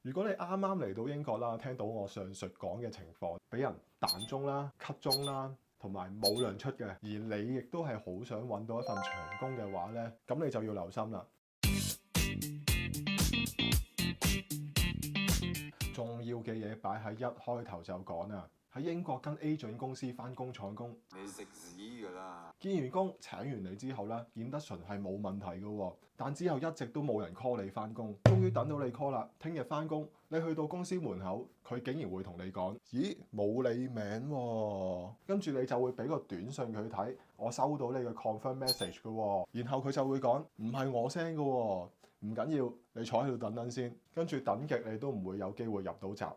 如果你啱啱嚟到英國啦，聽到我上述講嘅情況，俾人彈中啦、cut 中啦，同埋冇糧出嘅，而你亦都係好想揾到一份長工嘅話呢，咁你就要留心啦。重要嘅嘢擺喺一開頭就講啦。喺英國跟 agent 公司返工廠工，你食屎㗎啦！見完工請完你之後咧，見得純係冇問題嘅喎，但之後一直都冇人 call 你返工，終於等到你 call 啦，聽日返工，你去到公司門口，佢竟然會同你講：咦，冇你名喎，跟住你就會俾個短信佢睇，我收到你嘅 confirm message 嘅喎，然後佢就會講唔係我 send 嘅喎，唔緊要，你坐喺度等等先，跟住等極你都唔會有機會入到閘。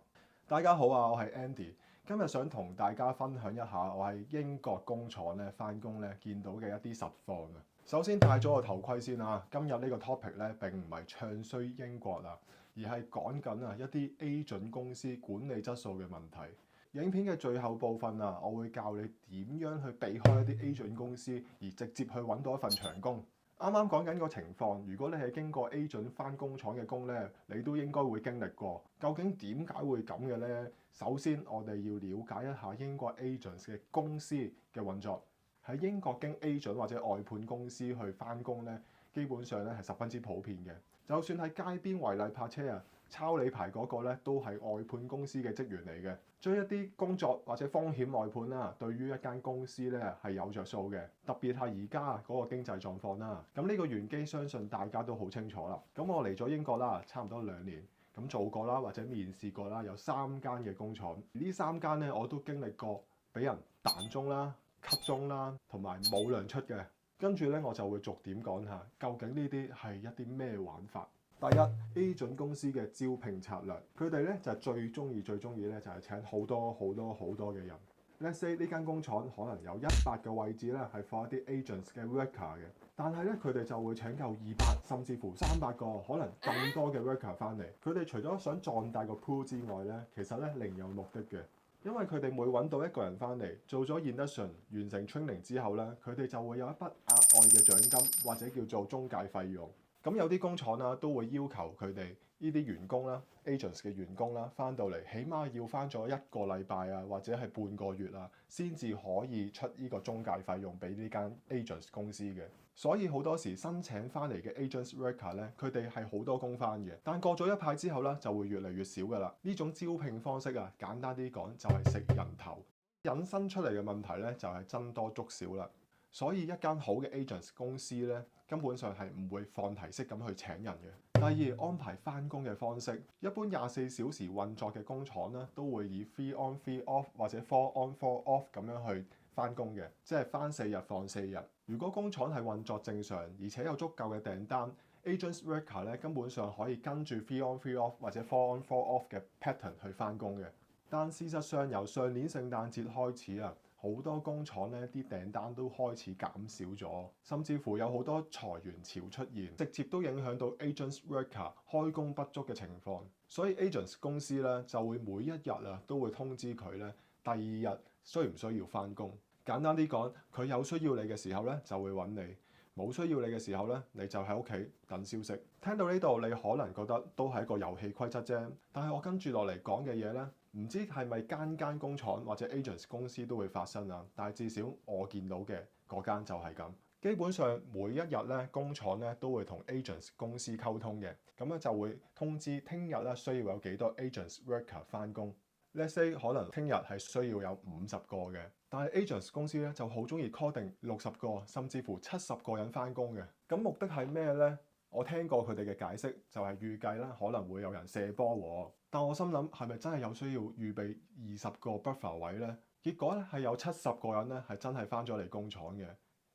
大家好啊，我係 Andy。今日想同大家分享一下我喺英國工廠咧返工咧見到嘅一啲實況啊。首先戴咗個頭盔先啊。今日呢個 topic 咧並唔係唱衰英國啊，而係講緊啊一啲 agent 公司管理質素嘅問題。影片嘅最後部分啊，我會教你點樣去避開一啲 agent 公司，而直接去揾到一份長工。啱啱講緊個情況，如果你係經過 agent 返工廠嘅工呢，你都應該會經歷過。究竟點解會咁嘅呢？首先，我哋要了解一下英國 agents 嘅公司嘅運作。喺英國經 agent 或者外判公司去返工呢，基本上咧係十分之普遍嘅。就算喺街邊違例泊車啊，抄你牌嗰個咧都係外判公司嘅職員嚟嘅。將一啲工作或者風險外判啦，對於一間公司咧係有着數嘅。特別係而家嗰個經濟狀況啦。咁呢個玄機相信大家都好清楚啦。咁我嚟咗英國啦，差唔多2年，咁做過啦或者面試過啦，有3間嘅工廠。呢3間咧我都經歷過俾人彈中啦、cut 中啦，同埋冇糧出嘅。跟住咧我就會逐點講下，究竟呢啲係一啲咩玩法。第一 agent 公司嘅招聘策略，佢哋咧就係最中意咧就係請好多嘅人。Let's say 呢間工廠可能有100個位置咧係放一啲 agents 嘅 worker 嘅，但係咧佢哋就會請夠200甚至乎300個，可能更多嘅 worker 翻嚟。佢哋除咗想壯大個 pool 之外咧，其實咧另有目的嘅。因為佢哋每揾到一個人翻嚟，做咗 induction 完成 training 之後咧，佢哋就會有一筆額外嘅獎金或者叫做中介費用。咁有啲工廠啦都會要求佢哋呢啲員工啦 agents 嘅員工啦翻到嚟，起碼要翻咗1個禮拜啊，或者係半個月啊，先至可以出呢個中介費用俾呢間 agents 公司嘅。所以好多時新請翻嚟嘅 agents worker 咧，佢哋係好多工翻嘅，但過咗一排之後咧就會越嚟越少噶啦。呢種招聘方式啊，簡單啲講就係食人頭。引申出嚟嘅問題咧就係僧多粥少啦。所以一間好嘅 agents 公司咧，根本上係唔會放題式咁去請人嘅。第二，安排返工嘅方式，一般24小時運作嘅工廠咧，都會以 3 on 3 off 或者 4 on 4 off 咁樣去返工嘅，即係返4日放4日。如果工廠係運作正常，而且有足夠嘅訂單，agents worker 咧根本上可以跟住3 on 3 off 或者4 on 4 off 嘅 pattern 去返工嘅。但事實上由上年聖誕節開始啊，好多工廠咧啲訂單都開始減少咗，甚至乎有好多裁員潮出現，直接都影響到 agents worker 開工不足嘅情況。所以 agents 公司咧就會每一日啊都會通知佢咧第2日需唔需要返工。簡單啲講，佢有需要你嘅時候咧就會揾你，冇需要你嘅時候咧你就喺屋企等消息。聽到呢度你可能覺得都係一個遊戲規則啫，但係我跟住落嚟講嘅嘢咧，唔知係咪間工廠或者 agents 公司都會發生啊？但係至少我見到嘅嗰間就係咁。基本上每一日咧，工廠咧都會同 agents 公司溝通嘅，咁咧就會通知聽日咧需要有幾多 agents worker 返工。Let's say 可能聽日係需要有50個嘅，但係 agents 公司咧就好中意 call 定60個，甚至乎70個人返工嘅。咁目的係咩呢？我聽過佢哋嘅解釋，就係預計啦可能會有人射波喎。但我心諗係咪真係有需要預備20個 buffer 位呢？結果咧係有70個人咧係真係返咗嚟工廠嘅，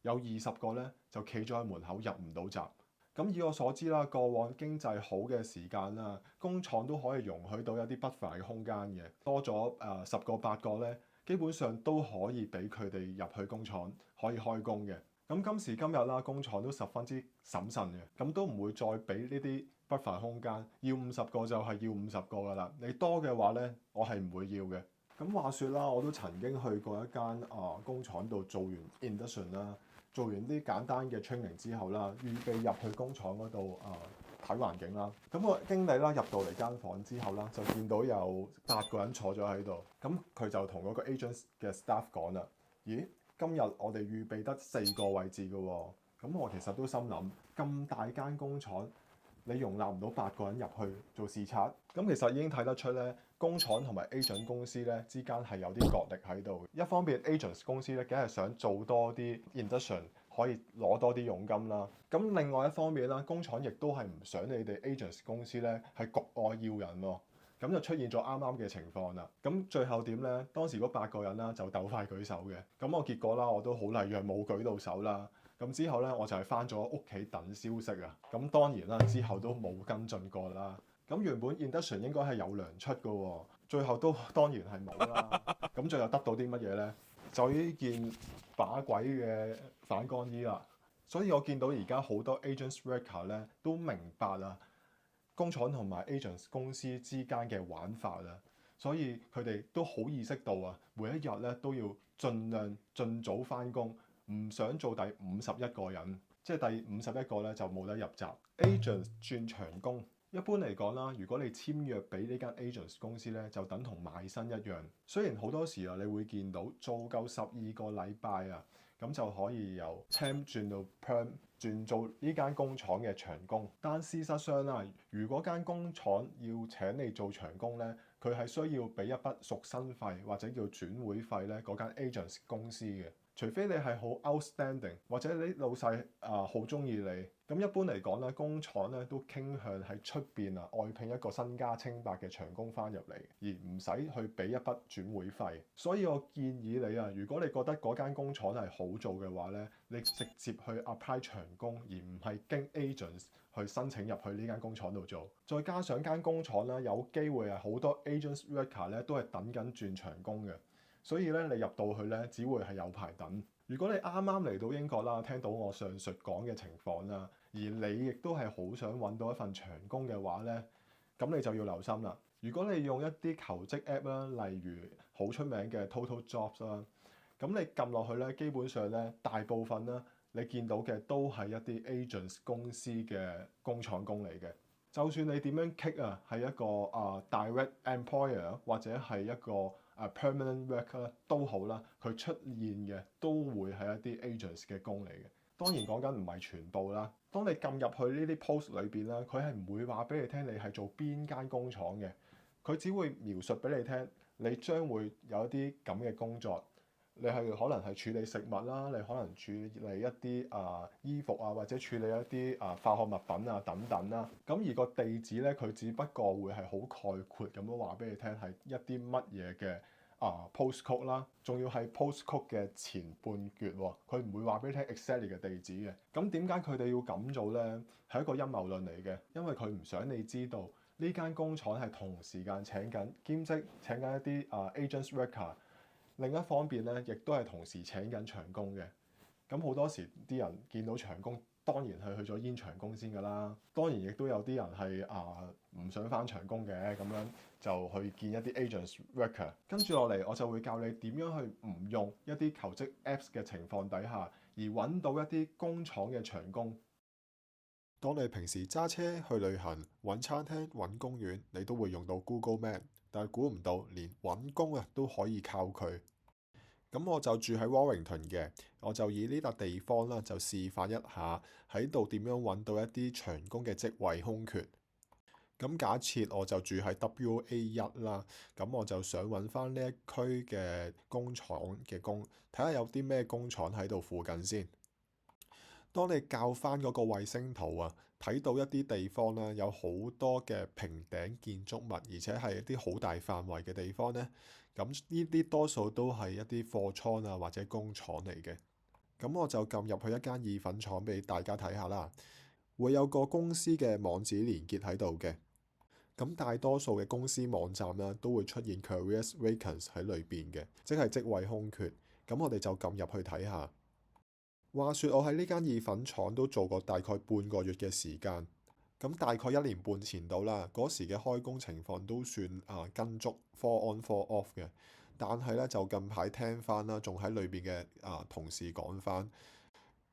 有20個咧就企咗喺門口入唔到閘。咁以我所知啦，過往經濟好嘅時間啦，工廠都可以容許到一啲 buffer 嘅空間嘅，多咗10個8個咧，基本上都可以俾佢哋入去工廠可以開工嘅。咁今時今日啦，工廠都十分之審慎嘅，咁都唔會再俾呢啲 buffer 空間，要50個就係要50個噶啦。你多嘅話咧，我係唔會要嘅。咁話說啦，我都曾經去過一間工廠度做完 induction 啦，做完啲簡單嘅 training 之後啦，預備入去工廠嗰度睇環境啦。咁個經理啦入到嚟間房之後啦，就見到有8個人坐咗喺度。咁佢就同嗰個 agent 嘅 staff 講啦：咦，今日我哋預備得4個位置嘅喎。咁我其實都心諗，咁大間工廠，你容納唔到8個人入去做視察。咁其實已經睇得出咧，工廠同埋 agent 公司咧之間係有啲角力喺度。一方面 agent 公司咧，梗係想做多啲 induction，可以攞多啲佣金啦。咁另外一方面啦，工廠亦都係唔想你哋 agent 公司咧係局外要人喎。咁就出現咗啱啱嘅情況啦。咁最後點呢？當時嗰8個人啦就鬥快舉手嘅。咁我結果啦，我都好禮讓冇舉到手啦。咁之後呢，我就係翻咗屋企等消息啊。咁當然啦，之後都冇跟進過啦。咁原本 induction 應該係有糧出嘅喎，最後都當然係冇啦。咁最後得到啲乜嘢呢？就呢件把鬼嘅反乾衣啦。所以我見到而家好多 agents worker 咧都明白啦，工廠同埋 agents 公司之間嘅玩法啦，所以佢哋都好意識到啊，每一日咧都要盡量盡早翻工，唔想做第51個人，即係第51個咧就冇得入閘。agents 轉長工，一般嚟講啦，如果你簽約俾呢間 agents 公司咧，就等同賣身一樣。雖然好多時啊，你會見到做夠12個禮拜啊，咁就可以由 temp 轉到 perm， 轉做呢間工廠嘅長工。但事實上啦，如果間工廠要請你做長工咧，佢係需要俾一筆贖薪費或者叫轉會費咧，嗰間 agents 公司嘅。除非你係好 outstanding，或者你老細好中意你，咁一般嚟講咧，工廠咧都傾向喺出邊外聘一個身家清白嘅長工翻入嚟，而唔使去俾一筆轉會費。所以我建議你啊，如果你覺得嗰間工廠係好做嘅話咧，你直接去 apply 長工，而唔係經 agents 去申請入去呢間工廠度做。再加上間工廠咧有機會係好多 agents worker 咧都係等緊轉長工嘅。所以咧，你入到去咧，只會係有排等。如果你啱啱嚟到英國啦，聽到我上述講嘅情況啦，而你亦都係好想揾到一份長工嘅話咧，咁你就要留心啦。如果你用一啲求職 app 啦，例如好出名嘅 Total Jobs 啦，咁你撳落去咧，基本上咧大部分啦，你見到嘅都係一啲 agents 公司嘅工廠工嚟嘅。就算你點樣 kick 啊，係一個direct employer 或者係一個permanent worker 都好啦，佢出現嘅都會係一啲 agents 嘅工嚟嘅。當然講緊唔係全部啦。當你撳入去呢啲 post 裏邊咧，佢係唔會話俾你聽你係做邊間工廠嘅，佢只會描述俾你聽，你將會有一啲咁嘅工作。你係可能係處理食物啦，你可能處理一啲衣服啊，或者處理一啲化學物品啊等等啦。咁而個地址咧，佢只不過會係好概括咁樣話俾你聽，係一啲乜嘢嘅postcode 啦，仲要係 postcode 嘅前半橛喎，佢唔會話俾你聽 exactly 嘅地址嘅。咁點解佢哋要咁做咧？係一個陰謀論嚟嘅，因為佢唔想你知道呢間工廠係同時間請緊兼職請緊一啲agents worker。另一方面咧，亦都係同時請緊長工嘅。咁好多時啲人見到長工，當然係去咗煙長工先㗎啦。當然亦都有啲人係唔想返長工嘅，咁樣就去見一啲 agents worker。跟住落嚟，我就會教你點樣去唔用一啲求職 apps 嘅情況底下，而揾到一啲工廠嘅長工。當你平時揸車去旅行、揾餐廳、揾公園，你都會用到 Google Map，但係估唔到連揾工都可以靠佢。咁我就住喺 Warrington 嘅，我就以呢笪地方啦，就示範一下喺度點樣揾到一啲長工嘅職位空缺。咁假設我就住喺 WA1 啦，咁我就想揾翻呢一區嘅工廠嘅工，睇下有啲咩工廠喺度附近先。當你校翻嗰個衛星圖啊，睇到一啲地方啦，有好多嘅平頂建築物，而且係一啲好大範圍嘅地方呢。咁呢啲多數都係一啲貨倉啊或者工廠嚟嘅。咁我就撳入去一間意粉廠俾大家睇下啦，會有個公司嘅網址連結喺度嘅。咁大多數嘅公司網站啦都會出現 careers vacancies 喺裏邊嘅，即係職位空缺。咁我哋就撳入去睇下。話說我喺呢間意粉廠都做過大概半個月嘅時間，咁大概1年半前到啦。嗰時嘅開工情況都算跟足 4 on 4 off 嘅，但係咧就近排聽翻啦，仲喺裏邊嘅同事講翻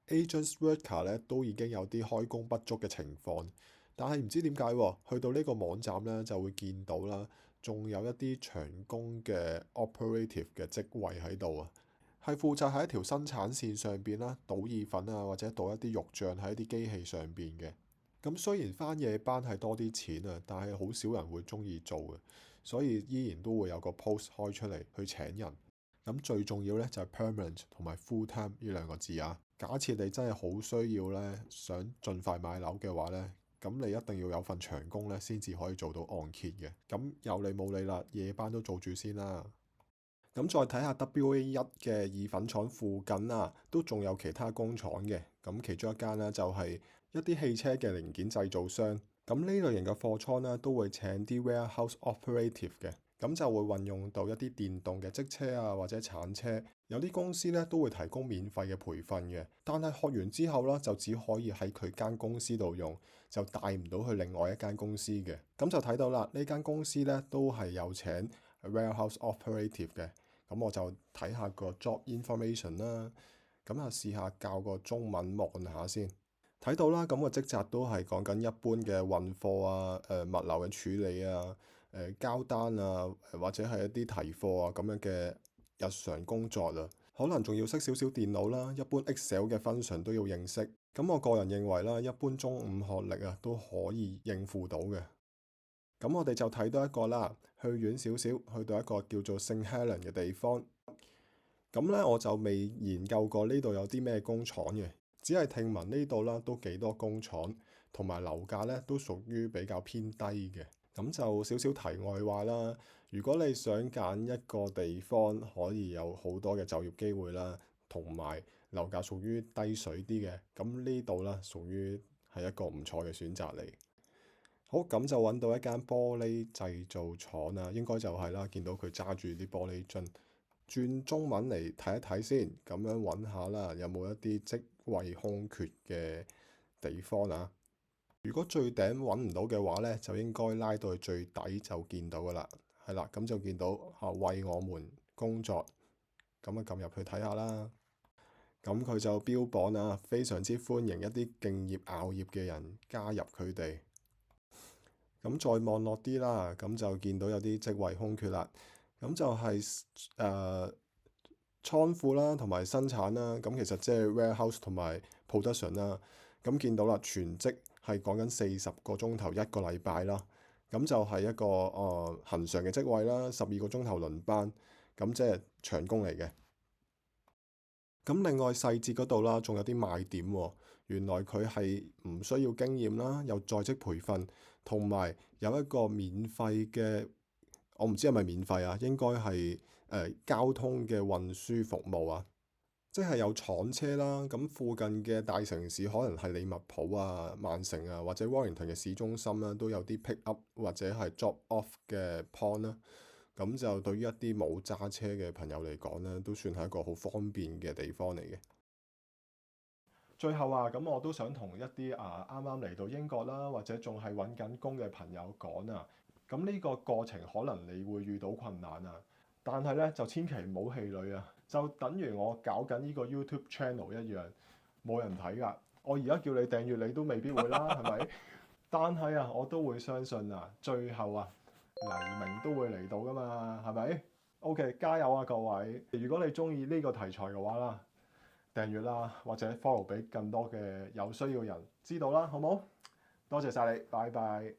agents worker 咧都已經有啲開工不足嘅情況，但係唔知點解喎，去到呢個網站咧就會見到啦，仲有一啲長工嘅 operative 嘅職位喺度啊，係負責喺一條生產線上邊啦，倒意粉啊，或者倒一啲肉醬喺一啲機器上邊嘅。咁雖然返夜班係多啲錢啊，但係好少人會鍾意做嘅，所以依然都會有個 post 開出嚟去請人。咁最重要咧就係 permanent 同埋 full time 呢兩個字啊。假設你真係好需要咧，想盡快買樓嘅話咧，咁你一定要有份長工咧，先至可以做到按揭嘅。咁有理冇理啦，夜班都做住先啦。咁再睇下 WA1 嘅意粉廠附近啊，都仲有其他工廠嘅。咁其中一間呢，就係一啲汽車嘅零件製造商。咁呢類型嘅貨倉呢，都會請啲 warehouse operative 嘅。咁就會運用到一啲電動嘅職車啊，或者鏟車。有啲公司呢，都會提供免費嘅培訓嘅，但係學完之後呢，就只可以喺佢間公司度用，就帶唔到去另外一間公司嘅。咁就睇到啦，呢間公司呢，都係有請 warehouse operative 嘅。咁我就睇下個 job information 啦，咁啊試下教個中文望下先。睇到啦，咁個職責都係講緊一般嘅運貨啊、物流嘅處理啊、交單啊，或者係一啲提貨啊咁樣嘅日常工作啊。可能仲要識少少電腦啦，一般 Excel 嘅 function 都要認識。咁我個人認為啦，一般中五學歷啊都可以應付到嘅。咁我哋就睇到一個啦，去遠少少，去到一個叫做聖 Helen 嘅地方。咁呢，我就未研究過呢度有啲咩工廠嘅，只係聽聞呢度啦都幾多工廠，同埋樓價呢都屬於比較偏低嘅。咁就少少題外話啦，如果你想揀一個地方可以有好多嘅就業機會啦，同埋樓價屬於低水啲嘅，咁呢度啦屬於係一個唔錯嘅選擇嚟。好，咁就揾到一間玻璃製造廠啊，應該就係啦。見到佢揸住啲玻璃樽，轉中文嚟睇一睇先，咁樣揾下啦，有冇一啲職位空缺嘅地方啊？如果最頂揾唔到嘅話呢，就應該拉到去最底就見到噶啦，係啦，咁就見到為我們工作，咁啊撳入去睇下啦。咁佢就標榜啊，非常之歡迎一啲敬業熬業嘅人加入佢哋。咁再望落啲啦，咁就見到有啲職位空缺啦。咁就係倉庫啦，同埋生產啦。咁其實即係 warehouse 同埋 production 啦。咁見到啦，全職係講緊40個鐘頭一個禮拜啦。咁就係一個恆常嘅職位啦，12個鐘頭輪班。咁即係長工嚟嘅。咁另外細節嗰度啦，仲有啲賣點喎。原來佢係唔需要經驗啦，有在職培訓，同埋有一個免費嘅，我唔知係咪免費啊，應該係交通嘅運輸服務啊，即係有廠車啦。咁附近嘅大城市可能係利物浦啊、曼城啊，或者 Warrington 嘅市中心啦，都有啲 pick up 或者係 drop off 嘅 point 啦。咁就對於一啲冇揸車嘅朋友嚟講呢，都算係一個好方便嘅地方嚟嘅。最後啊，咁我都想同一啲啱啱嚟到英國啦，或者仲係揾緊工嘅朋友講啊，咁呢個過程可能你會遇到困難啊，但係呢，就千祈唔好氣餒啊，就等於我搞緊呢個 YouTube channel 一樣，冇人睇㗎。我而家叫你訂閱你都未必會啦，係咪？但係啊，我都會相信啊，最後啊，黎明都會嚟到㗎嘛，係咪？OK，加油啊各位！如果你中意呢個題材嘅話啦，訂閱啦，或者 follow 俾更多嘅有需要人知道啦，好冇？多謝晒你，拜拜。